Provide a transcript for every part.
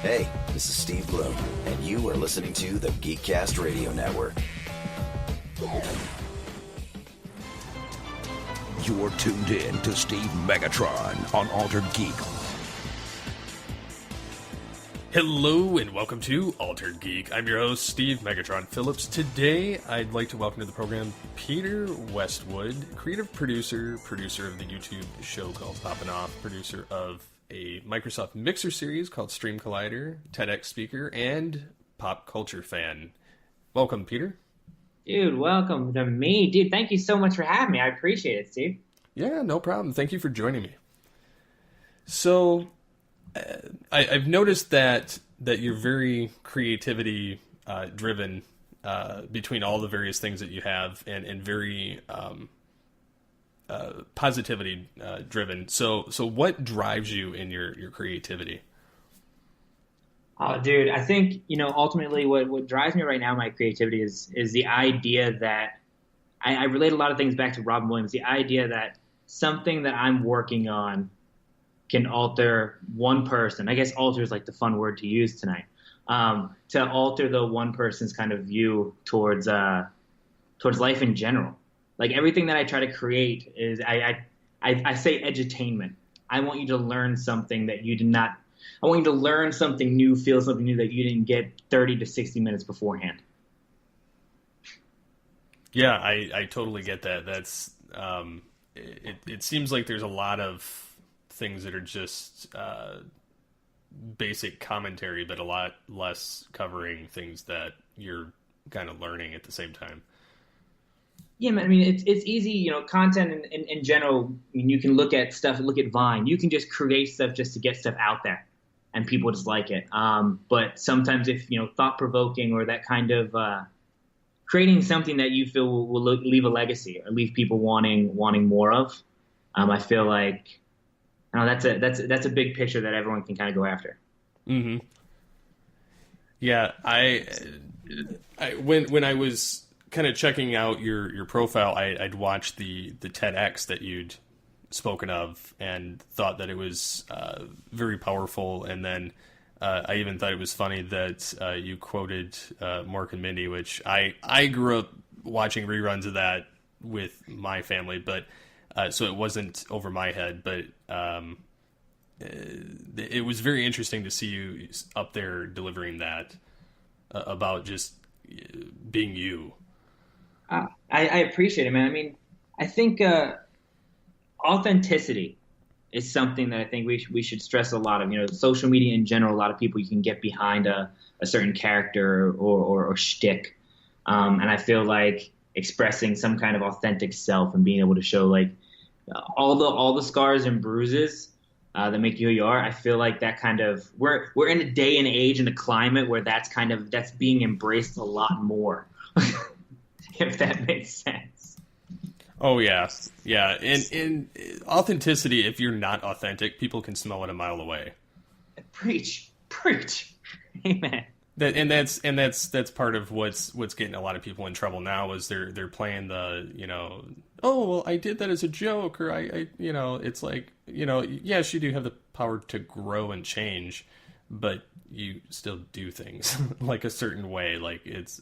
Hey, this is Steve Bloom, and you are listening to the Geekcast Radio Network. You're tuned in to Steve Megatron on Altered Geek. Hello and welcome to Altered Geek. I'm your host, Steve Megatron Phillips. Today, I'd like to welcome to the program Peter Westwood, creative producer of the YouTube show called Poppin Off, producer of a Microsoft Mixer series called Stream Collider, TedX Speaker, and pop culture fan. Welcome, Peter. Dude, welcome to me. Dude, thank you so much for having me. I appreciate it, Steve. Yeah, no problem. Thank you for joining me. So, I've noticed that you're very creativity driven between all the various things that you have, and very positivity driven. So what drives you in your creativity? Oh, dude, I think, ultimately what drives me right now in my creativity is the idea that I relate a lot of things back to Robin Williams, the idea that something that I'm working on can alter one person. I guess alter is like the fun word to use tonight. To alter the one person's kind of view towards life in general. Like everything that I try to create is I say edutainment. I want you to learn something that you did not. I want you to learn something new, feel something new that you didn't get 30 to 60 minutes beforehand. Yeah, I totally get that. That's it seems like there's a lot of things that are just basic commentary, but a lot less covering things that you're kind of learning at the same time. Yeah, man. I mean, it's easy, content in general. I mean, you can look at Vine. You can just create stuff just to get stuff out there, and people just like it. But sometimes if, thought-provoking or that kind of creating something that you feel will leave a legacy or leave people wanting more of, I feel like, that's a big picture that everyone can kind of go after. Mm-hmm. Yeah, when I was kind of checking out your profile, I'd watched the TEDx that you'd spoken of and thought that it was very powerful. And then I even thought it was funny that you quoted Mork and Mindy, which I grew up watching reruns of that with my family, but so it wasn't over my head. But it was very interesting to see you up there delivering that about just being you. I appreciate it, man. I mean, I think authenticity is something that I think we should stress a lot of. Social media in general, a lot of people, you can get behind a certain character or shtick. And I feel like expressing some kind of authentic self and being able to show like all the scars and bruises that make you who you are. I feel like that kind of we're in a day and age and a climate where that's being embraced a lot more. If that makes sense. Oh, yeah. Yeah. And authenticity, if you're not authentic, people can smell it a mile away. Preach. Amen. That's part of what's getting a lot of people in trouble now is they're playing the, oh, well, I did that as a joke, or I it's like, yes, you do have the power to grow and change, but you still do things like a certain way. Like it's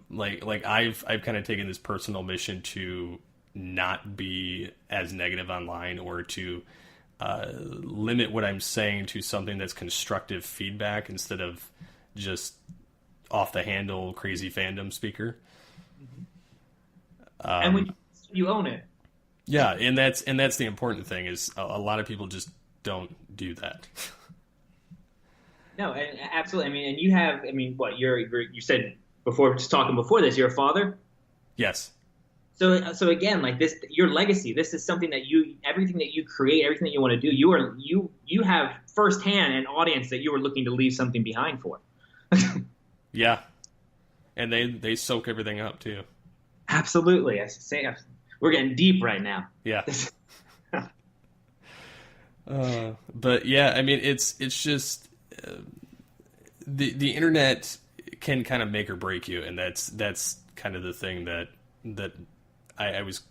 like I've kind of taken this personal mission to not be as negative online or to limit what I'm saying to something that's constructive feedback instead of just off the handle crazy fandom speaker. And when you own it. Yeah, and that's the important thing is a lot of people just don't do that. No, and absolutely. I mean, and you have. I mean, what you said before, just talking before this, you're a father? Yes. So again, like this, your legacy, this is something that everything that you create, everything that you want to do, you have firsthand an audience that you are looking to leave something behind for. Yeah. And they soak everything up too. Absolutely. I say we're getting deep right now. Yeah. But yeah, I mean, it's just the internet can kind of make or break you, and that's kind of the thing that I was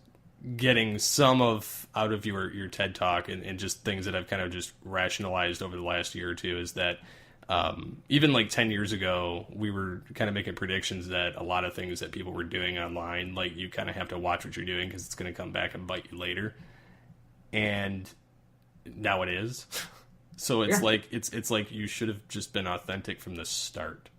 getting some of out of your TED Talk and just things that I've kind of just rationalized over the last year or two is that even like 10 years ago, we were kind of making predictions that a lot of things that people were doing online, like you kind of have to watch what you're doing because it's going to come back and bite you later. And now it is. So it's like it's like you should have just been authentic from the start.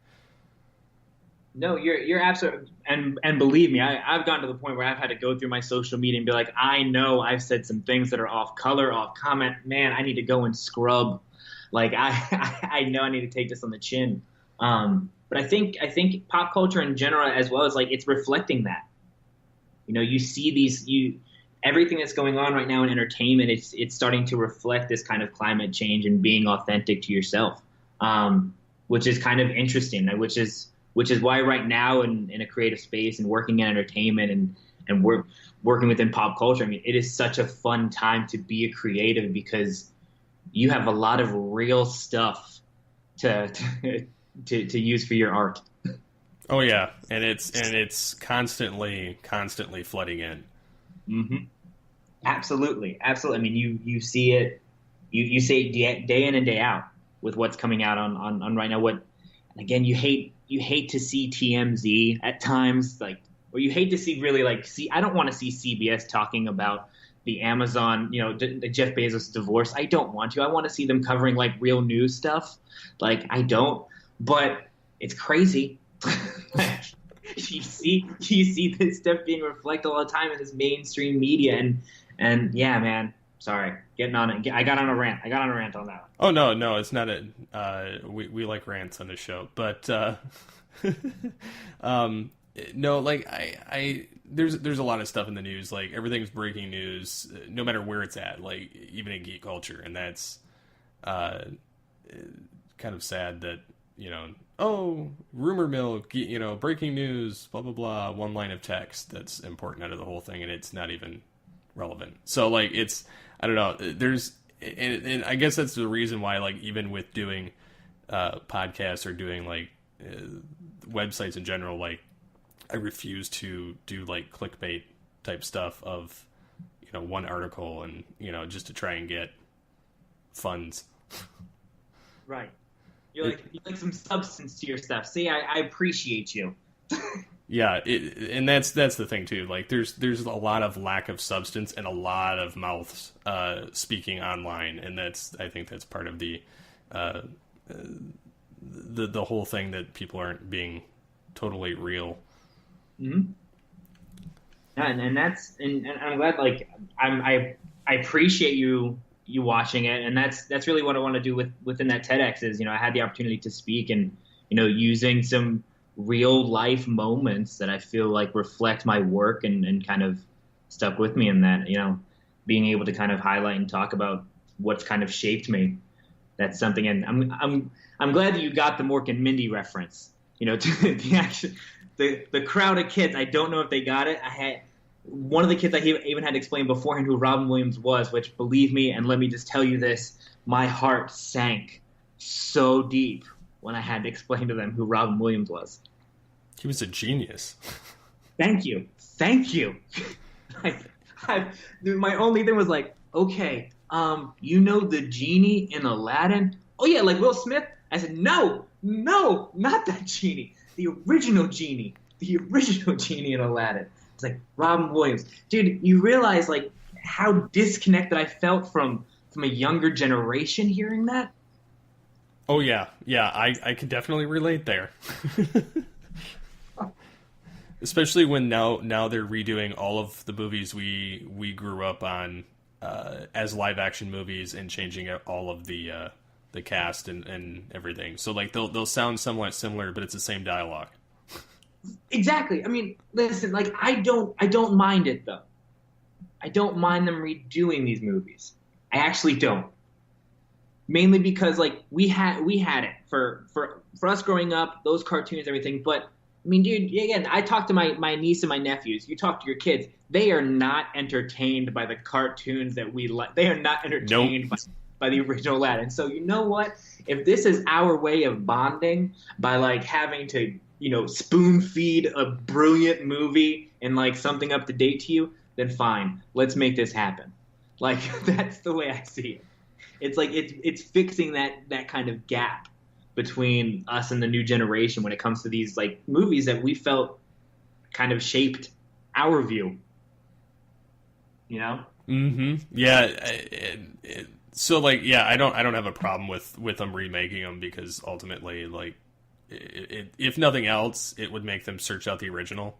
No, you're absolutely, and believe me, I've gotten to the point where I've had to go through my social media and be like, I know I've said some things that are off color, off comment. Man, I need to go and scrub. Like I know I need to take this on the chin. But I think pop culture in general, as well as like it's reflecting that. You know, you see everything that's going on right now in entertainment. It's starting to reflect this kind of climate change and being authentic to yourself, which is kind of interesting. Which is why right now in a creative space and working in entertainment and working within pop culture, I mean, it is such a fun time to be a creative because you have a lot of real stuff to use for your art. Oh yeah, and it's constantly flooding in. Mm-hmm. Absolutely. I mean, you see it, you see it day in and day out with what's coming out on right now. Again, you hate to see TMZ at times, or you hate to see I don't want to see CBS talking about the Amazon, the Jeff Bezos divorce. I don't want to. I want to see them covering like real news stuff. Like I don't, but it's crazy. you see this stuff being reflected all the time in this mainstream media, and yeah, man. Sorry, getting on it. I got on a rant on that one. Oh no, it's not we like rants on the show, but no, like I there's a lot of stuff in the news, like everything's breaking news, no matter where it's at, like even in geek culture, and that's kind of sad that rumor mill, breaking news, blah blah blah, one line of text that's important out of the whole thing, and it's not even relevant. So like it's, I don't know, there's, and I guess that's the reason why, like, even with doing podcasts or doing like websites in general, like I refuse to do like clickbait type stuff of one article and just to try and get funds. Right. You like some substance to your stuff. See, I appreciate you. Yeah, and that's the thing too. Like, there's a lot of lack of substance and a lot of mouths speaking online, and I think that's part of the whole thing, that people aren't being totally real. Mm-hmm. Yeah, and I'm glad. Like, I appreciate you watching it, and that's really what I want to do within that TEDx is, I had the opportunity to speak and using some real life moments that I feel like reflect my work and kind of stuck with me in that, being able to kind of highlight and talk about what's kind of shaped me. That's something, and I'm glad that you got the Mork and Mindy reference. To the crowd of kids. I don't know if they got it. I had one of the kids I even had to explain beforehand who Robin Williams was, which, believe me, and let me just tell you this, my heart sank so deep when I had to explain to them who Robin Williams was. He was a genius. Thank you. My only thing was like, okay, the genie in Aladdin? Oh yeah, like Will Smith? I said, no, not that genie. The original genie in Aladdin. It's like Robin Williams. Dude, you realize like how disconnected I felt from a younger generation hearing that? Oh yeah, I can definitely relate there. Especially when now they're redoing all of the movies we grew up on as live action movies and changing out all of the cast and everything. So like they'll sound somewhat similar, but it's the same dialogue. Exactly. I mean, listen, like I don't mind it though. I don't mind them redoing these movies. I actually don't. Mainly because like we had it for us growing up, those cartoons, everything. But I mean, dude, again, I talk to my niece and my nephews. You talk to your kids; they are not entertained by the cartoons that we like. They are not entertained by the original Aladdin. So you know what? If this is our way of bonding by like having to spoon feed a brilliant movie and like something up to date to you, then fine, let's make this happen. Like, that's the way I see it. It's like it's fixing that kind of gap between us and the new generation when it comes to these like movies that we felt kind of shaped our view. You know? Mm-hmm. Yeah. So like, yeah, I don't have a problem with them remaking them because ultimately, like, if nothing else, it would make them search out the original.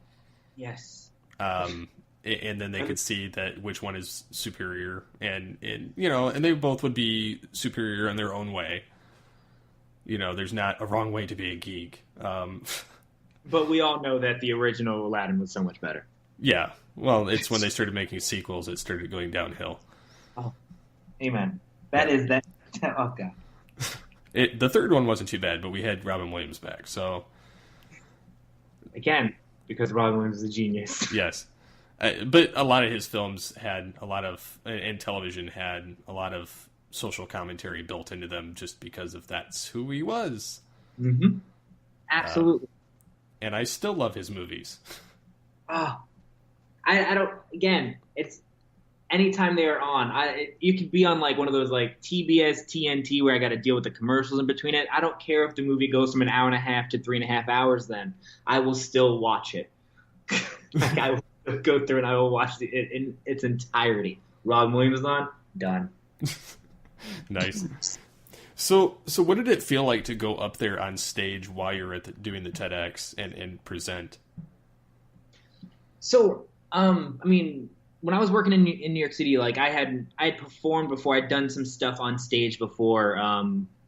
Yes. And then they could see that which one is superior, and you know, and they both would be superior in their own way. You know, there's not a wrong way to be a geek. But we all know that the original Aladdin was so much better. Yeah. Well, it's when they started making sequels, it started going downhill. Oh, amen. That is that. Oh, God. The third one wasn't too bad, but we had Robin Williams back, so... Again, because Robin Williams is a genius. Yes. But a lot of his films had a lot of... And television had a lot of social commentary built into them just because of that's who he was. Mm-hmm. Absolutely. And I still love his movies. Oh, I don't... Again, it's... Anytime they are on, you could be on like one of those like TBS, TNT where I got to deal with the commercials in between it. I don't care if the movie goes from an hour and a half to 3.5 hours. Then I will still watch it. Like, I will go through and I will watch it in its entirety. Robin Williams is on, done. Nice. So what did it feel like to go up there on stage while you're doing the TEDx and present? So, I mean, when I was working in New York City, like I had performed before. I'd done some stuff on stage before,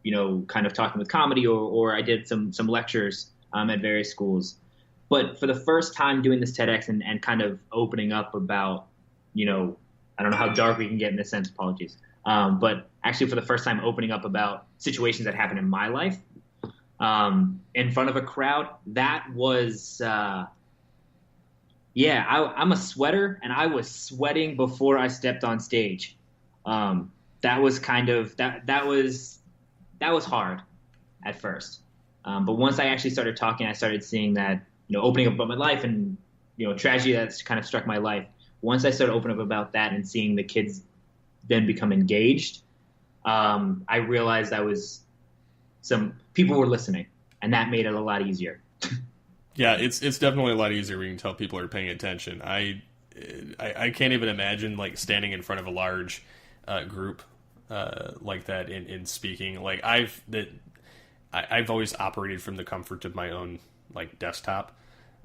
you know, kind of talking with comedy, or I did some lectures at various schools. But for the first time doing this TEDx and kind of opening up about, you know, I don't know how dark we can get in this sense, apologies. But actually for the first time opening up about situations that happened in my life in front of a crowd, that was... Yeah, I'm a sweater, and I was sweating before I stepped on stage. That was kind of that was hard at first, but once I actually started talking, I started seeing that, you know, opening up about my life and, you know, tragedy that's kind of struck my life. Once I started opening up about that and seeing the kids then become engaged, I realized some people were listening, and that made it a lot easier. Yeah, it's definitely a lot easier when you can tell people are paying attention. I can't even imagine like standing in front of a large group like that in speaking. Like I've always operated from the comfort of my own like desktop.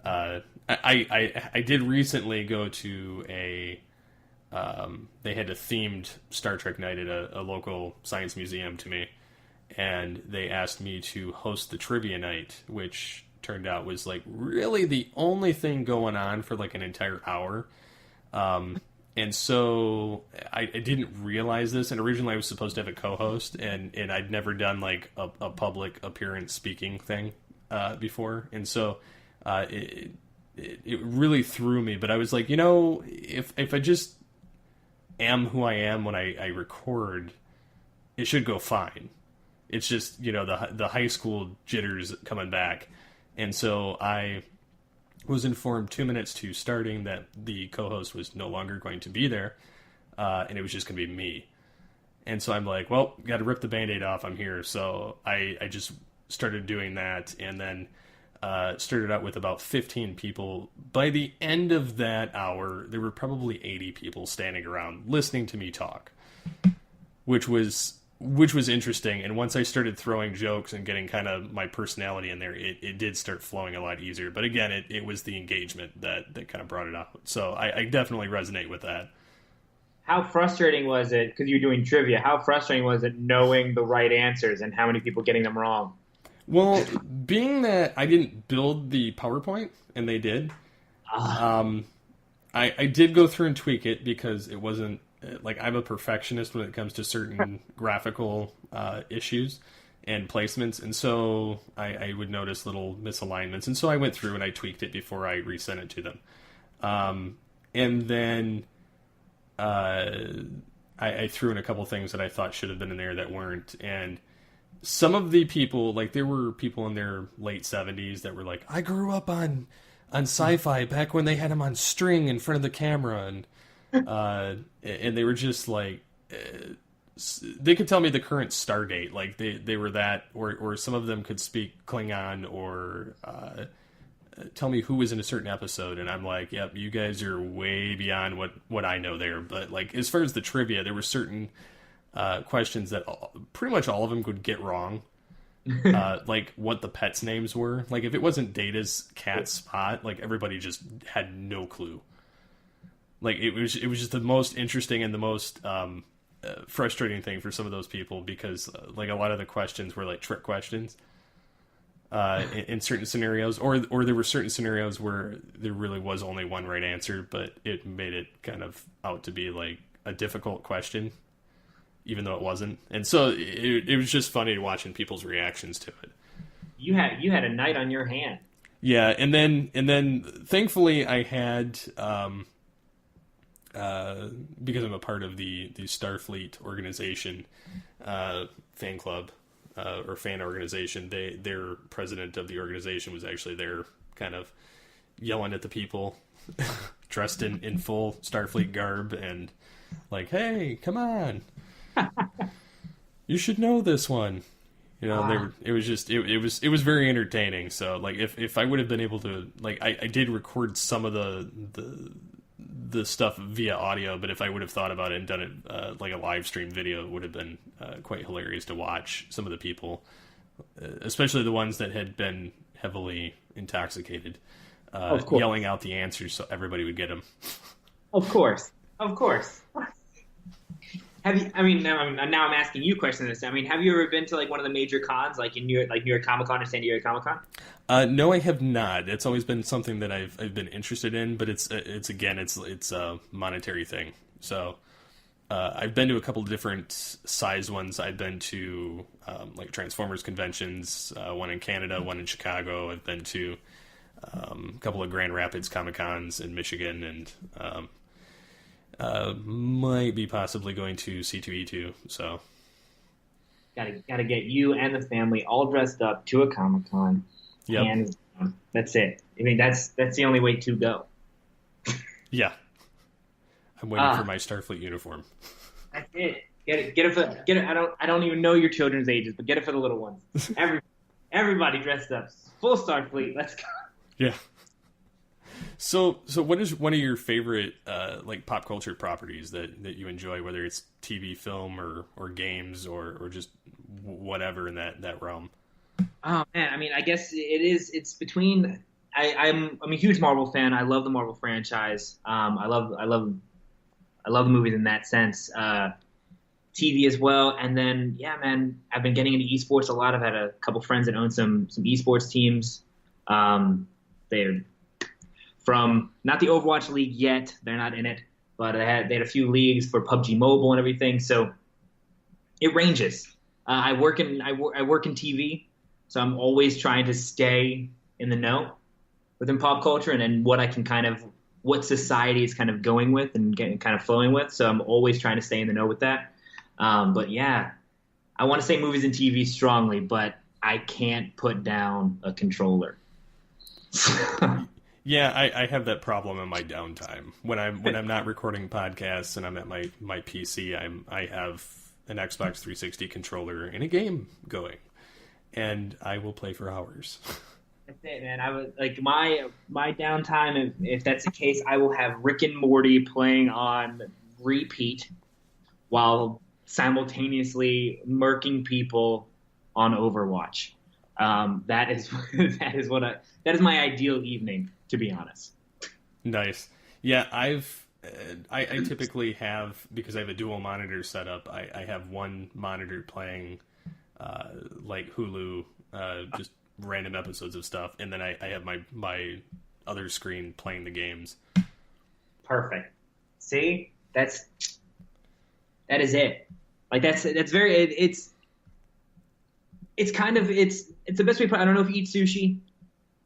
I did recently go to they had a themed Star Trek night at a local science museum to me, and they asked me to host the trivia night, which turned out was like really the only thing going on for like an entire hour. And so I didn't realize this, and originally I was supposed to have a co-host, and I'd never done like a public appearance speaking thing before, and so it really threw me. But I was like, you know, if I just am who I am when I record, it should go fine. It's just, you know, the high school jitters coming back. And so I was informed 2 minutes to starting that the co-host was no longer going to be there, and it was just going to be me. And so I'm like, well, got to rip the Band-Aid off. I'm here. So I just started doing that, and then started out with about 15 people. By the end of that hour, there were probably 80 people standing around listening to me talk, which was interesting. And once I started throwing jokes and getting kind of my personality in there, it did start flowing a lot easier. But again, it was the engagement that kind of brought it out. So I definitely resonate with that. How frustrating was it, because you're doing trivia, how frustrating was it knowing the right answers and how many people getting them wrong? Well, being that I didn't build the PowerPoint, and they did, I did go through and tweak it because it wasn't, like, I'm a perfectionist when it comes to certain graphical issues and placements, and so I would notice little misalignments, and so I went through and I tweaked it before I resent it to them. And then I threw in a couple things that I thought should have been in there that weren't, and some of the people, like, there were people in their late 70s that were like, I grew up on sci-fi back when they had them on string in front of the camera, and And they were just like, they could tell me the current star date, like they were that, or some of them could speak Klingon, or tell me who was in a certain episode, and I'm like, yep, you guys are way beyond what I know there. But like, as far as the trivia, there were certain questions that pretty much all of them could get wrong. Like what the pets' names were. Like if it wasn't Data's cat Spot, like everybody just had no clue. Like it was just the most interesting and the most frustrating thing for some of those people, because like a lot of the questions were like trick questions in certain scenarios, or there were certain scenarios where there really was only one right answer, but it made it kind of out to be like a difficult question, even though it wasn't. And so it was just funny watching people's reactions to it. You had a night on your hand. Yeah, and then thankfully I had because I'm a part of the Starfleet organization fan club or fan organization. Their president of the organization was actually there, kind of yelling at the people dressed in full Starfleet garb and like, "Hey, come on, you should know this one." You know, it was very entertaining. So like if I would have been able to, like, I did record some of the stuff via audio, but if I would have thought about it and done it like a live stream video, it would have been quite hilarious to watch some of the people, especially the ones that had been heavily intoxicated, yelling out the answers so everybody would get them. Of course. Have you? I mean, now I'm asking you questions. I mean, have you ever been to like one of the major cons, like in New York Comic Con or San Diego Comic Con? No, I have not. It's always been something that I've been interested in, but it's a monetary thing. So I've been to a couple of different size ones. I've been to like Transformers conventions, one in Canada, one in Chicago. I've been to a couple of Grand Rapids Comic Cons in Michigan, and might be possibly going to C2E2. So gotta get you and the family all dressed up to a Comic Con. Yep. And that's it. I mean, that's the only way to go. Yeah, I'm waiting for my Starfleet uniform. That's it. Get it. I don't even know your children's ages, but get it for the little ones. Everybody dressed up, full Starfleet. Let's go. Yeah. So what is one of your favorite like pop culture properties that you enjoy, whether it's TV, film, or games, or just whatever in that realm? Oh man, I mean, I guess it's between. I'm a huge Marvel fan. I love the Marvel franchise. I love the movies in that sense. TV as well, and then yeah, man, I've been getting into esports a lot. I've had a couple friends that own some esports teams. They're from not the Overwatch League yet; they're not in it, but they had a few leagues for PUBG Mobile and everything. So it ranges. I work in TV, so I'm always trying to stay in the know within pop culture and what I can what society is kind of going with and getting kind of flowing with. So I'm always trying to stay in the know with that. But yeah, I want to say movies and TV strongly, but I can't put down a controller. Yeah, I have that problem in my downtime when I'm not recording podcasts and I'm at my PC. I have an Xbox 360 controller and a game going, and I will play for hours. That's it, man. I was like my downtime. If that's the case, I will have Rick and Morty playing on repeat while simultaneously murking people on Overwatch. That is my ideal evening, to be honest. Nice. Yeah, I typically have, because I have a dual monitor setup, I have one monitor playing like Hulu, just random episodes of stuff, and then I have my other screen playing the games. Perfect. See? That is it. Like that's very it's kind of it's the best way to put it. I don't know if you eat sushi,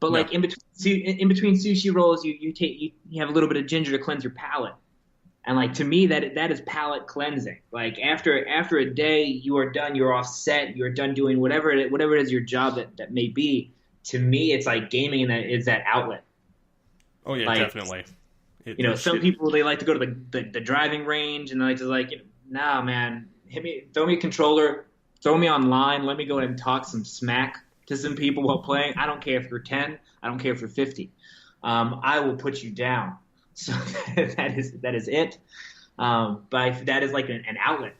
but like in between sushi rolls you have a little bit of ginger to cleanse your palate. And like to me that is palate cleansing. Like after a day you are done, you're off set, you're done doing whatever it is your job that may be. To me it's like gaming, and that is that outlet. Oh yeah, like, definitely. Some people, they like to go to the driving range, and they like to nah, man, throw me a controller, throw me online, let me go and talk some smack to some people while playing. I don't care if you're 10, I don't care if you're 50. I will put you down. So that is it. But that is like an outlet.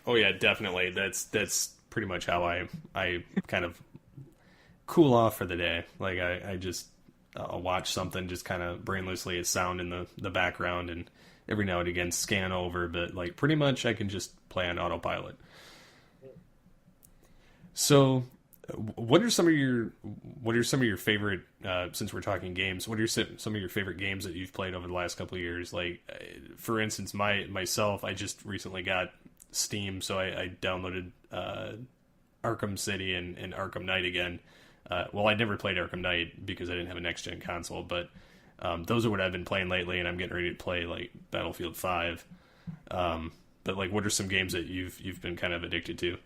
Oh yeah, definitely. That's pretty much how I kind of cool off for the day. Like I just I'll watch something just kind of brainlessly, as sound in the background, and every now and again scan over, but like pretty much I can just play on autopilot. So what are some of your favorite, since we're talking games, what are some of your favorite games that you've played over the last couple of years? Like, for instance, myself, I just recently got Steam, so I downloaded Arkham City and Arkham Knight again. Well, I never played Arkham Knight because I didn't have a next-gen console, but those are what I've been playing lately, and I'm getting ready to play, like, Battlefield 5. But, like, what are some games that you've been kind of addicted to?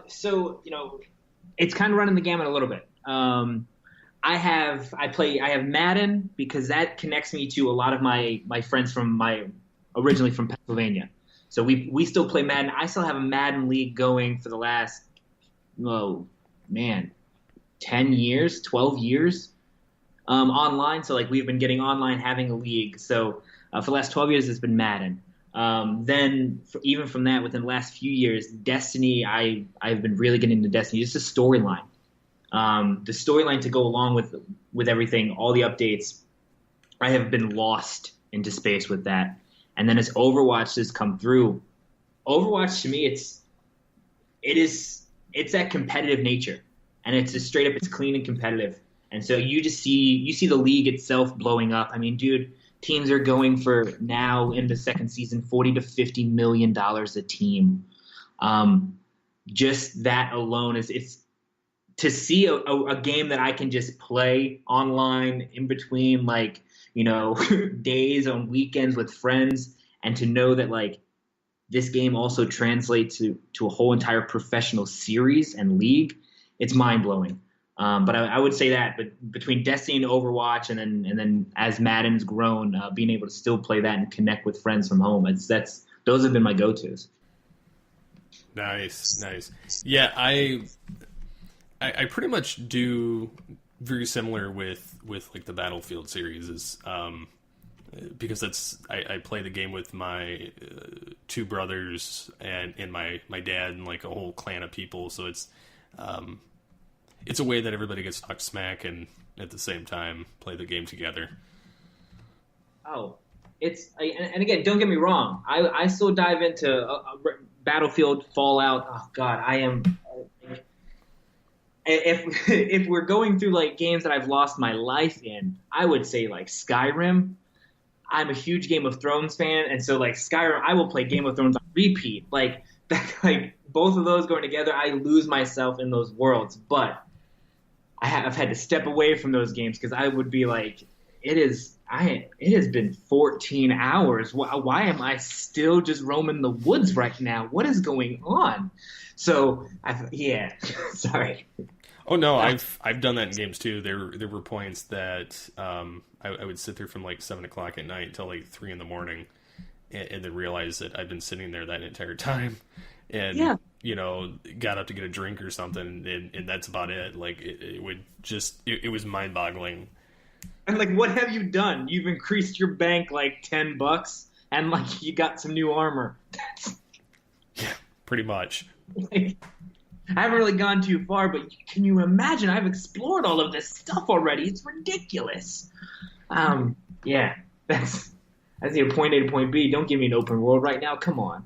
So, it's kind of running the gamut a little bit. I have Madden, because that connects me to a lot of my friends originally from Pennsylvania. So we still play Madden. I still have a Madden league going for the last, 10 years, 12 years, online. So like we've been getting online, having a league. So for the last 12 years, it's been Madden. Then even from that, within the last few years, Destiny, I've been really getting into Destiny. Just the storyline. The storyline to go along with everything, all the updates, I have been lost into space with that. And then as Overwatch has come through, Overwatch to me, it's that competitive nature, and it's just straight up, it's clean and competitive. And so you see the league itself blowing up. I mean, dude, teams are going for now in the second season $40 to $50 million a team. Just that alone it's to see a game that I can just play online in between, like, days on weekends with friends, and to know that like this game also translates to a whole entire professional series and league. It's mind blowing. But I would say that, but between Destiny and Overwatch, and then as Madden's grown, being able to still play that and connect with friends from home, those have been my go-tos. Nice. Yeah, I pretty much do very similar with like the Battlefield series, is because I play the game with my two brothers and my dad and like a whole clan of people, so it's a way that everybody gets to talk smack and at the same time play the game together. Oh, and again, don't get me wrong, I still dive into Battlefield, Fallout. Oh God, I am. If we're going through like games that I've lost my life in, I would say like Skyrim. I'm a huge Game of Thrones fan, and so like Skyrim, I will play Game of Thrones on repeat. Like both of those going together, I lose myself in those worlds. But I've had to step away from those games because I would be like, it has been 14 hours. Why am I still just roaming the woods right now? What is going on? So sorry. Oh no, I've done that in games too. There were points that I would sit there from like 7 o'clock at night until like 3 a.m, and then realize that I've been sitting there that entire time, and got up to get a drink or something, and that's about it. Like it was mind boggling. And like, what have you done? You've increased your bank like $10, and like you got some new armor. Yeah, pretty much. Like, I haven't really gone too far, but can you imagine? I've explored all of this stuff already. It's ridiculous. Yeah, that's your point A to point B. Don't give me an open world right now. Come on.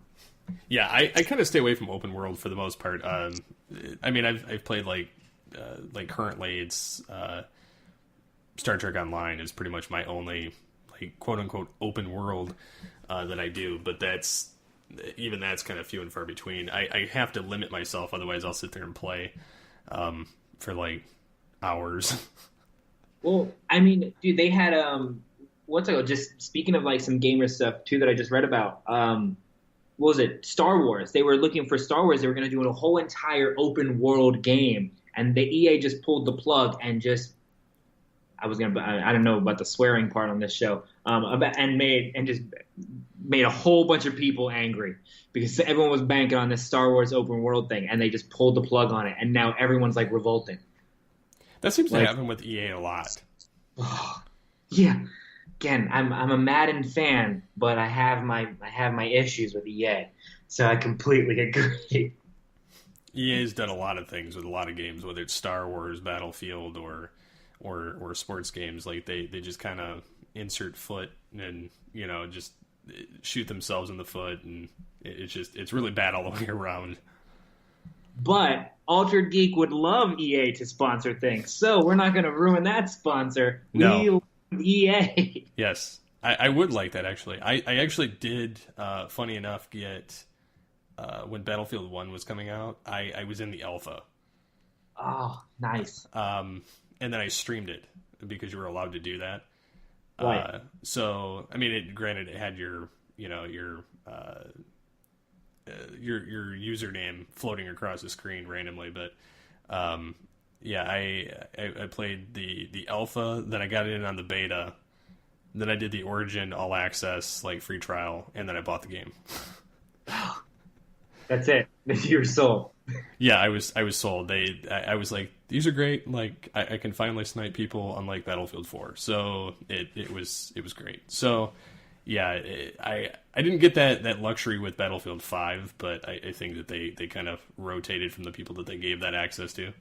Yeah, I kind of stay away from open world for the most part. I mean, I've played like currently it's Star Trek Online is pretty much my only like quote unquote open world that I do, but that's kind of few and far between. I have to limit myself, otherwise I'll sit there and play for like hours. Well, I mean, dude, they had just speaking of like some gamer stuff too that I just read about. What was it? Star Wars. They were looking for Star Wars. They were going to do a whole entire open world game, and the EA just pulled the plug and just I don't know about the swearing part on this show, just made a whole bunch of people angry because everyone was banking on this Star Wars open world thing, and they just pulled the plug on it, and now everyone's like revolting. That seems to happen with EA a lot. Yeah, again, I'm a Madden fan, but I have my issues with EA, so I completely agree. EA's done a lot of things with a lot of games, whether it's Star Wars, Battlefield, or sports games. Like they just kind of insert foot and just shoot themselves in the foot, and it's really bad all the way around. But Altered Geek would love EA to sponsor things, so we're not going to ruin that sponsor. No. We love EA. Yes, I would like that actually. I actually did. Funny enough, get. When Battlefield 1 was coming out, I was in the alpha. Oh, nice. And then I streamed it because you were allowed to do that. Right. So, I mean, granted, it had your username floating across the screen randomly, but I played the alpha, then I got it in on the beta, then I did the Origin all access like free trial, and then I bought the game. That's it. You were sold. Yeah, I was sold. I was like, these are great. Like, I can finally snipe people unlike Battlefield 4. So it was great. So yeah, I didn't get that luxury with Battlefield 5, but I think that they kind of rotated from the people that they gave that access to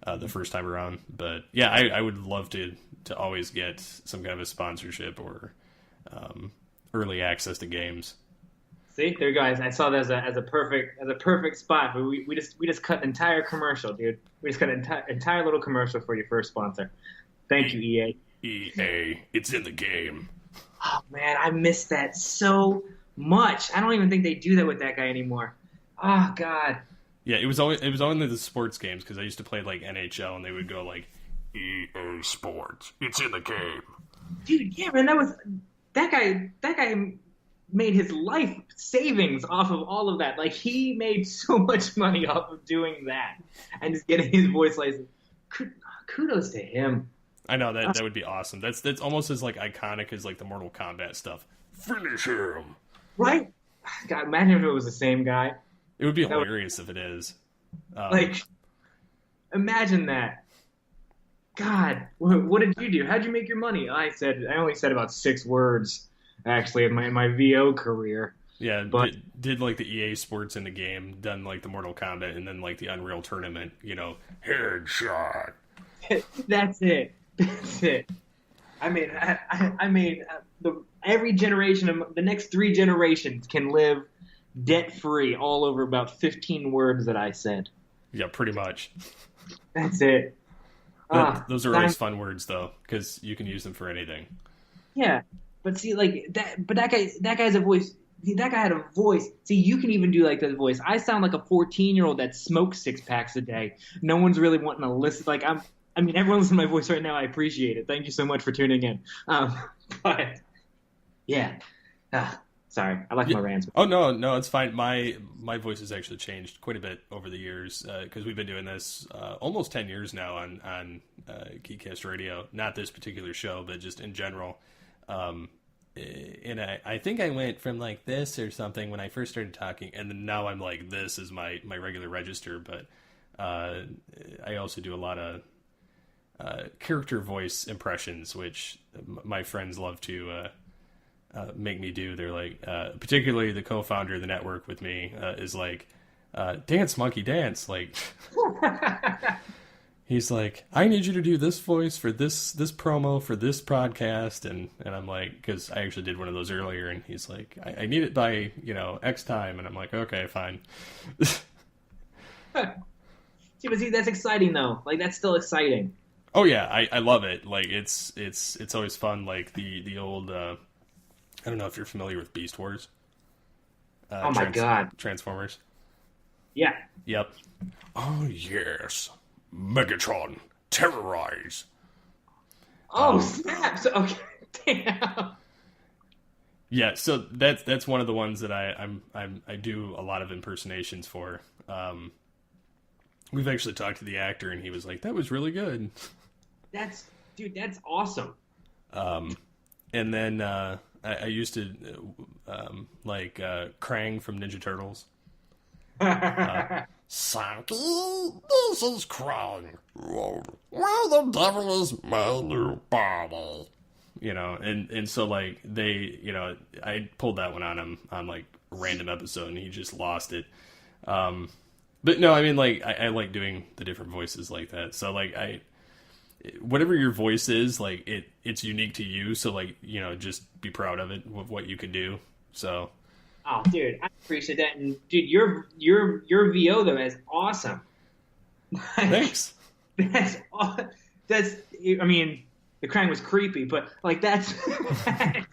the first time around. But yeah, I would love to always get some kind of a sponsorship or early access to games. See, there you go. I saw that as a perfect spot. But we just cut an entire commercial, dude. We just cut an entire little commercial for your first sponsor. Thank you, EA. EA, it's in the game. Oh man, I miss that so much. I don't even think they do that with that guy anymore. Oh god. Yeah, it was only the sports games because I used to play like NHL and they would go like EA Sports, it's in the game. Dude, yeah, man, that guy made his life savings off of all of that. Like, he made so much money off of doing that and just getting his voice licensed. Kudos to him. I know that would be awesome. That's almost as like iconic as like the Mortal Kombat stuff. Finish him. Right? God, imagine if it was the same guy. It would be hilarious if it is. Imagine that. God, what did you do? How'd you make your money? I only said about 6 words. Actually, in my VO career. Yeah, but did like the EA Sports in the game, done like the Mortal Kombat, and then like the Unreal Tournament, headshot. That's it. I made every generation of the next 3 generations can live debt free all over about 15 words that I said. Yeah, pretty much. That's it. Those are always fun words though, because you can use them for anything. Yeah. But see, like that. But that guy has a voice. That guy had a voice. See, you can even do like that voice. I sound like a 14-year-old that smokes 6 packs a day. No one's really wanting to listen. Like everyone listening to my voice right now. I appreciate it. Thank you so much for tuning in. But yeah. Sorry, I like my rants. Oh no, it's fine. My voice has actually changed quite a bit over the years because we've been doing this almost 10 years now on Geekcast Radio. Not this particular show, but just in general. And I think I went from like this or something when I first started talking, and then now I'm like, this is my regular register, but I also do a lot of character voice impressions, which my friends love to make me do. They're like, particularly the co-founder of the network with me is like, dance monkey dance, like he's like, I need you to do this voice for this promo for this podcast, and I'm like, because I actually did one of those earlier, and he's like, I need it by X time, and I'm like, okay, fine. See, that's exciting though. Like, that's still exciting. Oh yeah, I love it. Like it's always fun. Like the old I don't know if you're familiar with Beast Wars. Oh my god, Transformers. Yeah. Yep. Oh yes. Megatron, terrorize. Oh snaps! Okay, damn. Yeah, so that's one of the ones that I do a lot of impersonations for. We've actually talked to the actor, and he was like, "That was really good." Dude, that's awesome. And then I used to like Krang from Ninja Turtles. Sankey, this is Krang. Where the devil is my new body? You know, and so like they, you know, I pulled that one on him on like a random episode, and he just lost it. But no, I mean, like I like doing the different voices like that. So like whatever your voice is, like it's unique to you. So like, you know, just be proud of it, with what you can do. So. Oh, dude, I appreciate that. And dude, your VO though is awesome. Thanks. That's I mean, the Krang was creepy, but like that's I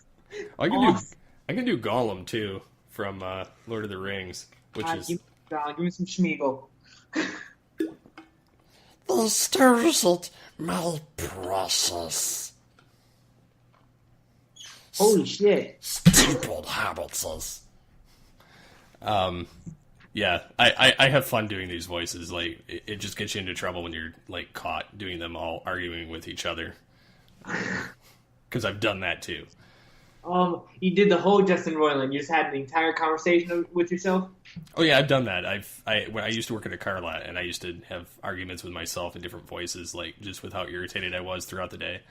can awesome. I can do Gollum too from Lord of the Rings, which is give me some Schmeagol. The stairs at my process. Holy shit. Stupid habits. Yeah, I have fun doing these voices. Like, it just gets you into trouble when you're, like, caught doing them all arguing with each other. Because I've done that, too. You did the whole Justin Roiland. You just had the entire conversation with yourself? Oh, yeah, I've done that. When I used to work at a car lot, and I used to have arguments with myself in different voices, like, just with how irritated I was throughout the day.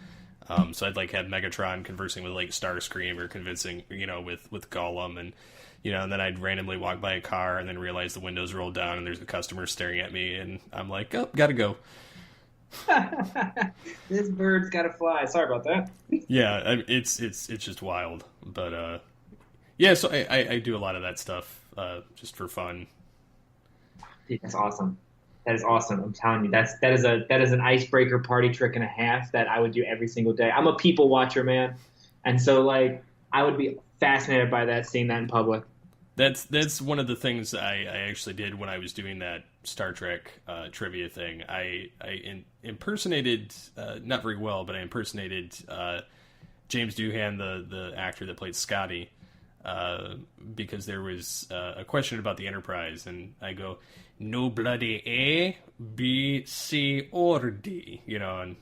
So I'd, like, have Megatron conversing with, like, Starscream, or convincing, you know, with Gollum, and... You know, and then I'd randomly walk by a car and then realize the windows rolled down and there's a customer staring at me, and I'm like, oh, gotta go. This bird's gotta fly. Sorry about that. Yeah, it's just wild. But, yeah, so I do a lot of that stuff just for fun. Dude, that's awesome. That is awesome. I'm telling you, that is an icebreaker party trick and a half that I would do every single day. I'm a people watcher, man. And so, like, I would be fascinated by that, seeing that in public. That's one of the things I actually did when I was doing that Star Trek trivia thing. I impersonated, not very well, but I impersonated James Doohan, the actor that played Scotty, because there was a question about the Enterprise, and I go, no bloody A, B, C, or D, you know, and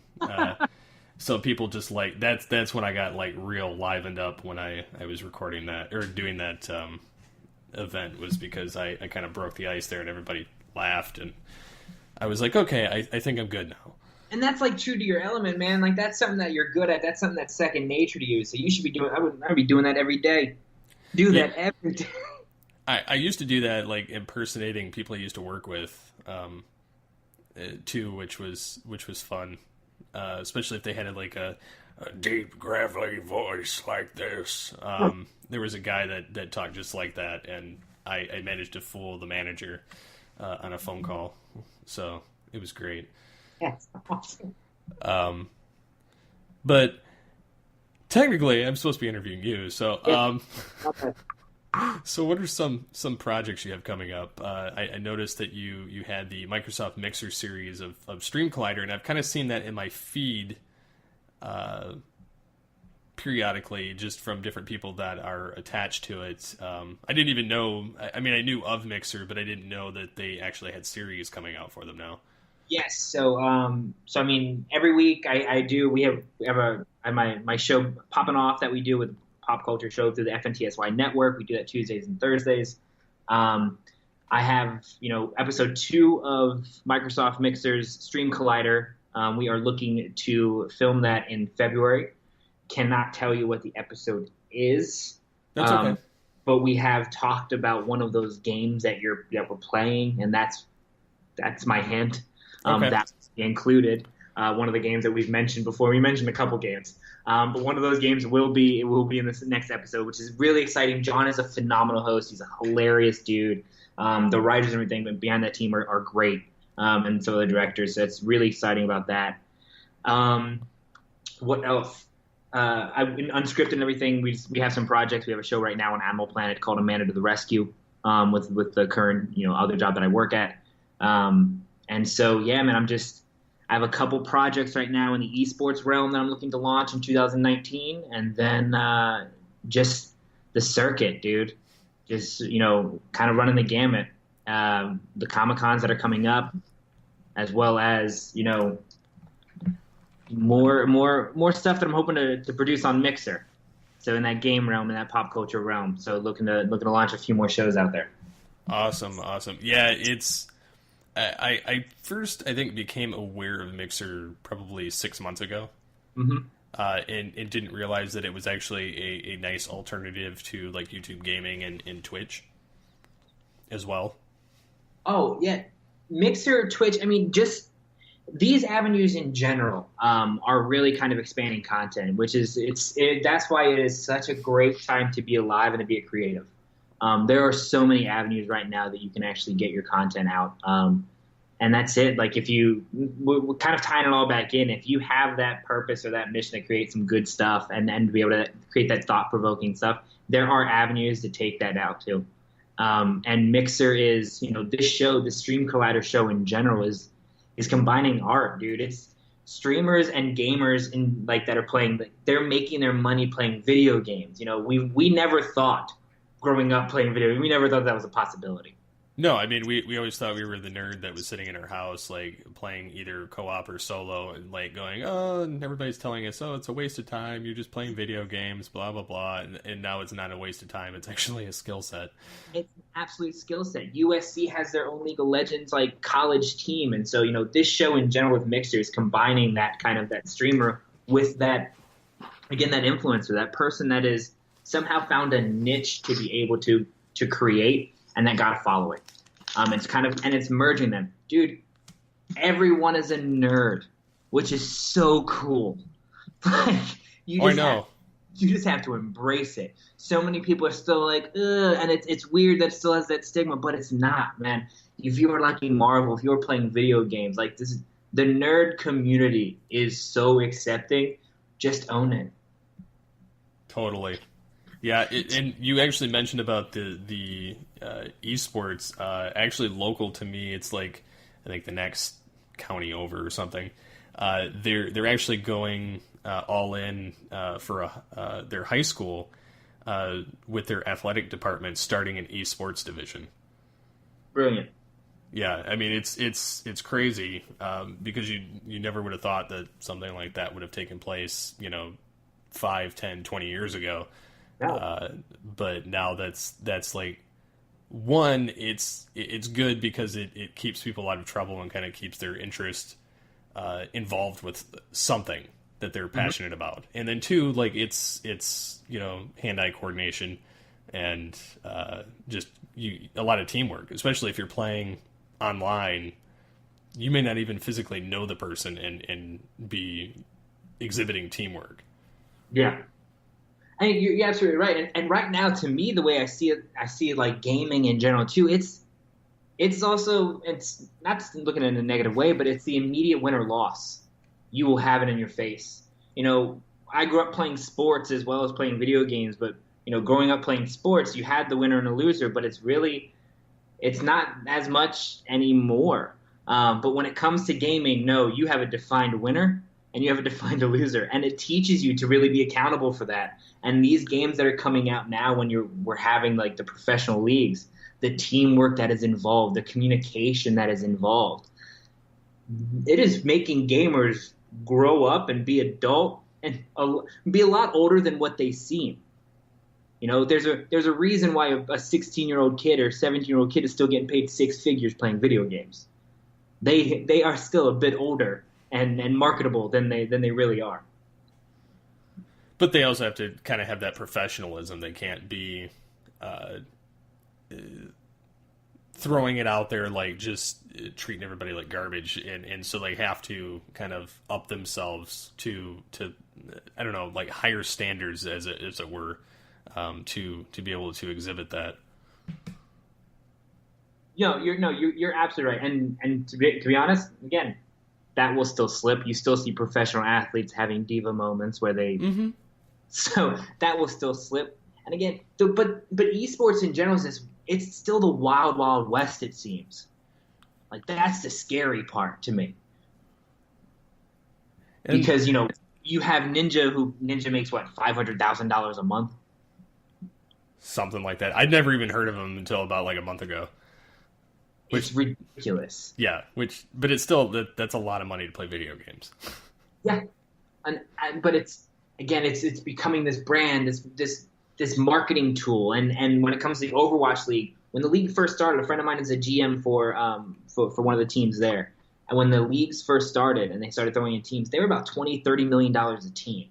so people just like, that's when I got like real livened up when I was recording that, or doing that event, was because I kind of broke the ice there and everybody laughed, and I was like, okay, I think I'm good now. And that's like true to your element, man. Like, that's something that you're good at. That's something that's second nature to you. So you should be doing. I would be doing that every day. That every day. I used to do that, like impersonating people I used to work with, too, which was fun, especially if they had like a deep, gravelly voice like this. There was a guy that talked just like that, and I managed to fool the manager on a phone call, so it was great. That's awesome. But technically, I'm supposed to be interviewing you, so Okay. so what are some projects you have coming up? I noticed that you had the Microsoft Mixer series of Stream Collider, and I've kind of seen that in my feed periodically, just from different people that are attached to it. I didn't even know. I mean, I knew of Mixer, but I didn't know that they actually had series coming out for them now. Yes. So I mean, every week we have my show Poppin Off that we do with Pop Culture Show through the FNTSY network. We do that Tuesdays and Thursdays. I have, episode 2 of Microsoft Mixer's Stream Collider. We are looking to film that in February. Cannot tell you what the episode is. That's okay. But we have talked about one of those games that we're playing, and that's my hint. Okay. That's included. One of the games that we've mentioned before. We mentioned a couple games. But one of those games will be in this next episode, which is really exciting. John is a phenomenal host. He's a hilarious dude. The writers and everything behind that team are great. And so the directors. So it's really exciting about that. What else? I've been unscripted and everything. We have some projects. We have a show right now on Animal Planet called Amanda to the Rescue, with the current other job that I work at. And so yeah, man, I have a couple projects right now in the esports realm that I'm looking to launch in 2019, and then just the circuit, dude. Just kind of running the gamut. The Comic-Cons that are coming up, as well as more stuff that I'm hoping to produce on Mixer. So in that game realm, in that pop culture realm. So looking to launch a few more shows out there. Awesome. Yeah, it's I first I think became aware of Mixer probably 6 months ago. Mm-hmm. And didn't realize that it was actually a nice alternative to like YouTube gaming and Twitch as well. Oh yeah, Mixer, Twitch. I mean, just these avenues in general are really kind of expanding content, which is that's why it is such a great time to be alive and to be a creative. There are so many avenues right now that you can actually get your content out. And that's it. Like if we're kind of tying it all back in, if you have that purpose or that mission to create some good stuff and be able to create that thought-provoking stuff, there are avenues to take that out too. And Mixer is, this show, the Stream Collider show in general is combining art, dude. It's streamers and gamers that are playing, they're making their money playing video games. We never thought growing up playing video, we never thought that was a possibility. No, I mean, we always thought we were the nerd that was sitting in our house, like, playing either co-op or solo, and, like, going, oh, and everybody's telling us, oh, it's a waste of time, you're just playing video games, blah, blah, blah, and now it's not a waste of time, it's actually a skill set. It's an absolute skill set. USC has their own League of Legends, like, college team, and so, this show in general with Mixer is combining that kind of, that streamer with that, again, that influencer, that person that is somehow found a niche to be able to create, and that got a following. It's merging them. Dude, everyone is a nerd, which is so cool. You just have to embrace it. So many people are still like, ugh, and it's weird that it still has that stigma, but it's not, man. If you are liking Marvel, if you're playing video games, like the nerd community is so accepting. Just own it. Totally. Yeah, and you actually mentioned about the esports. Actually, local to me, it's like I think the next county over or something. They're actually going all in for their high school with their athletic department starting an esports division. Brilliant. Yeah, I mean it's crazy because you never would have thought that something like that would have taken place 5, 10, 20 years ago. No. But now that's like one, it's good because it keeps people out of trouble and kind of keeps their interest involved with something that they're passionate about. And then two, like it's hand-eye coordination and just a lot of teamwork, especially if you're playing online. You may not even physically know the person and be exhibiting teamwork. Yeah. I mean, you're absolutely right. And right now, to me, the way I see it like gaming in general too. It's also, it's not just looking at it in a negative way, but it's the immediate win or loss. You will have it in your face. I grew up playing sports as well as playing video games, but growing up playing sports, you had the winner and the loser, but it's not as much anymore. But when it comes to gaming, no, you have a defined winner and you have a defined loser, and it teaches you to really be accountable for that. And these games that are coming out now, when we're having like the professional leagues, the teamwork that is involved, the communication that is involved, it is making gamers grow up and be adult and be a lot older than what they seem. There's a reason why a 16-year-old kid or 17-year-old kid is still getting paid six figures playing video games. They are still a bit older and marketable than they really are. But they also have to kind of have that professionalism. They can't be throwing it out there like just treating everybody like garbage, and so they have to kind of up themselves to I don't know, like higher standards as it were, to be able to exhibit that. You're absolutely right. And to be honest, again, that will still slip. You still see professional athletes having diva moments where they so that will still slip. And again, but esports in general it's still the wild, wild west, it seems. Like, that's the scary part to me. Because, you have Ninja makes, what, $500,000 a month? Something like that. I'd never even heard of him until about, like, a month ago. It's ridiculous. Yeah, but it's still, that's a lot of money to play video games. Yeah, but it's becoming this brand, this marketing tool. And when it comes to the Overwatch League, when the league first started, a friend of mine is a GM for one of the teams there. And when the leagues first started and they started throwing in teams, they were about $20-30 million a team.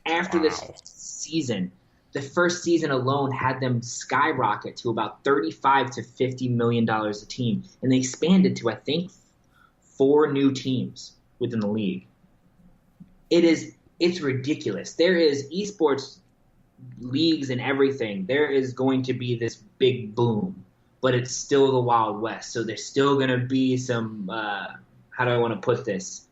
After this season, the first season alone had them skyrocket to about $35-50 million a team. And they expanded to, I think, 4 new teams within the league. It's ridiculous. There is esports leagues and everything. There is going to be this big boom, but it's still the Wild West. So there's still going to be some, how do I want to put this?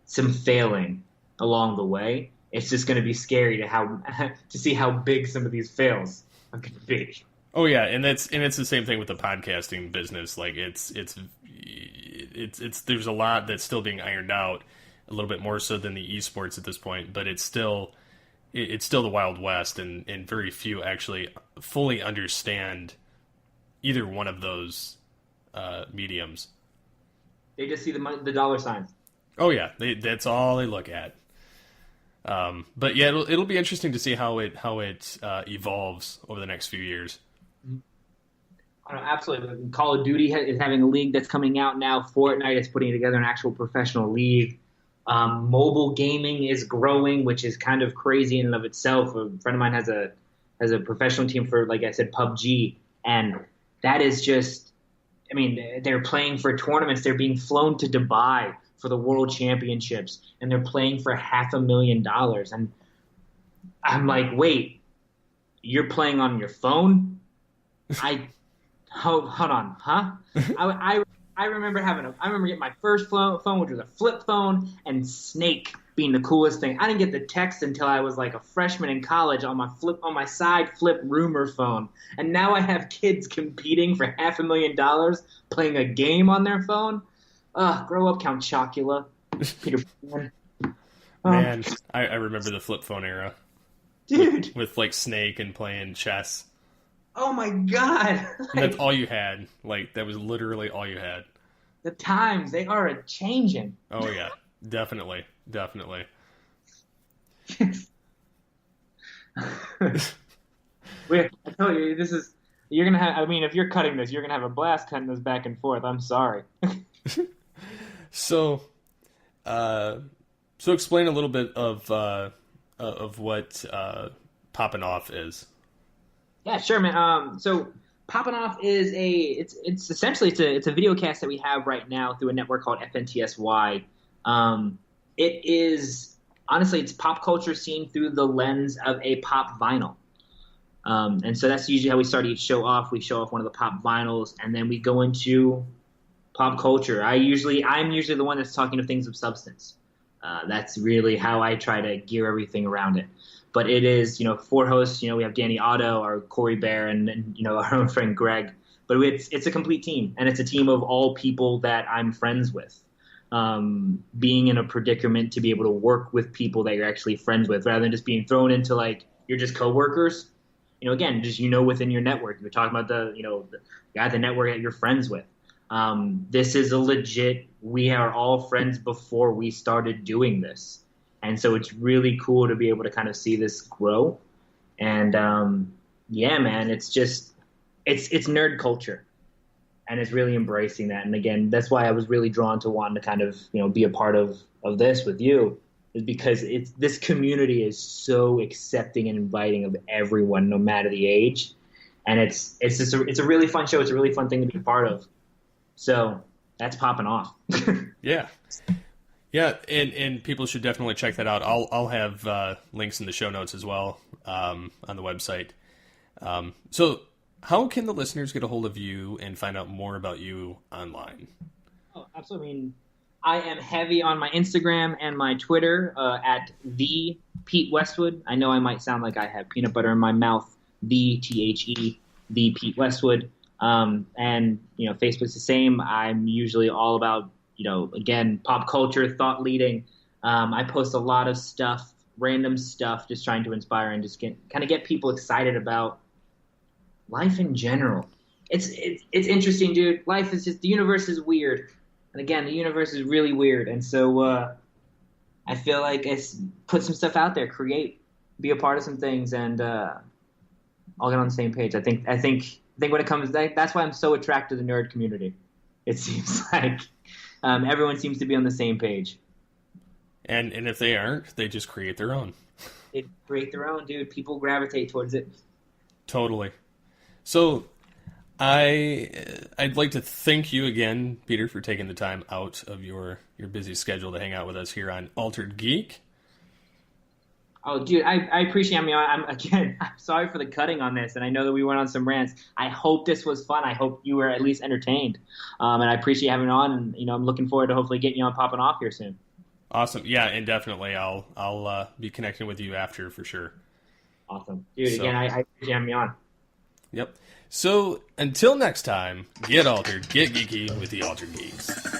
Some failing along the way. It's just going to be scary to see how big some of these fails are going to be. Oh yeah, and it's the same thing with the podcasting business. Like it's there's a lot that's still being ironed out, a little bit more so than the esports at this point, but it's still the Wild West, and very few actually fully understand either one of those mediums. They just see the dollar signs. Oh yeah, that's all they look at. But yeah, it'll be interesting to see how it evolves over the next few years. Absolutely. Call of Duty is having a league that's coming out now. Fortnite is putting together an actual professional league. Mobile gaming is growing, which is kind of crazy in and of itself. A friend of mine has a professional team for, like I said, PUBG, and that is just, I mean, they're playing for tournaments. They're being flown to Dubai for the World Championships, and they're playing for $500,000. And I'm like, wait, you're playing on your phone? Hold on, huh? I remember getting my first phone, which was a flip phone, and Snake being the coolest thing. I didn't get the text until I was like a freshman in college on my side flip rumor phone. And now I have kids competing for $500,000 playing a game on their phone. Grow up, Count Chocula. Peter Pan. Man, I remember the flip phone era. Dude. With like Snake and playing chess. Oh my God. And that's all you had. Like, that was literally all you had. The times, they are a-changing. Oh yeah, definitely. I tell you, you're going to have, I mean, if you're cutting this, you're going to have a blast cutting this back and forth. I'm sorry. So explain a little bit of what Poppin Off is. Yeah, sure, man. So Poppin Off is it's essentially it's a video cast that we have right now through a network called FNTSY. It is honestly, it's pop culture seen through the lens of a pop vinyl. And so that's usually how we start each show off. We show off one of the pop vinyls, and then we go into pop culture. I'm usually the one that's talking of things of substance. That's really how I try to gear everything around it. But it is, 4 hosts. We have Danny Otto, our Corey Bear, and our own friend Greg. But it's a complete team, and it's a team of all people that I'm friends with. Being in a predicament to be able to work with people that you're actually friends with, rather than just being thrown into like you're just coworkers. Again, just within your network. You're talking about the guy at the network that you're friends with. This is a legit. We are all friends before we started doing this. And so it's really cool to be able to kind of see this grow. And, yeah, man, it's nerd culture, and it's really embracing that. And again, that's why I was really drawn to wanting to kind of, be a part of this with you, is because this community is so accepting and inviting of everyone, no matter the age. And it's a really fun show. It's a really fun thing to be a part of. So that's Poppin Off. Yeah. Yeah, and people should definitely check that out. I'll have links in the show notes as well on the website. So how can the listeners get a hold of you and find out more about you online? Oh, absolutely. I mean, I am heavy on my Instagram and my Twitter at the Pete Westwood. I know I might sound like I have peanut butter in my mouth. The Pete Westwood. And Facebook's the same. I'm usually all about again, pop culture, thought leading. I post a lot of stuff, random stuff, just trying to inspire and just get people excited about life in general. It's interesting, dude. Life is just, the universe is weird. And again, the universe is really weird. And so, I feel like it's put some stuff out there, create, be a part of some things, and all get on the same page. I think when it comes, that's why I'm so attracted to the nerd community. It seems like everyone seems to be on the same page. And if they aren't, they just create their own. They create their own, dude. People gravitate towards it. Totally. So I'd like to thank you again, Peter, for taking the time out of your busy schedule to hang out with us here on Altered Geek. Oh, dude, I appreciate me on. I'm sorry for the cutting on this, and I know that we went on some rants. I hope this was fun. I hope you were at least entertained, and I appreciate having you on. And I'm looking forward to hopefully getting you on Poppin Off here soon. Awesome, yeah, and definitely I'll be connecting with you after for sure. Awesome, dude. Again, I appreciate having me on. Yep. So until next time, get altered, get geeky with the Altered Geeks.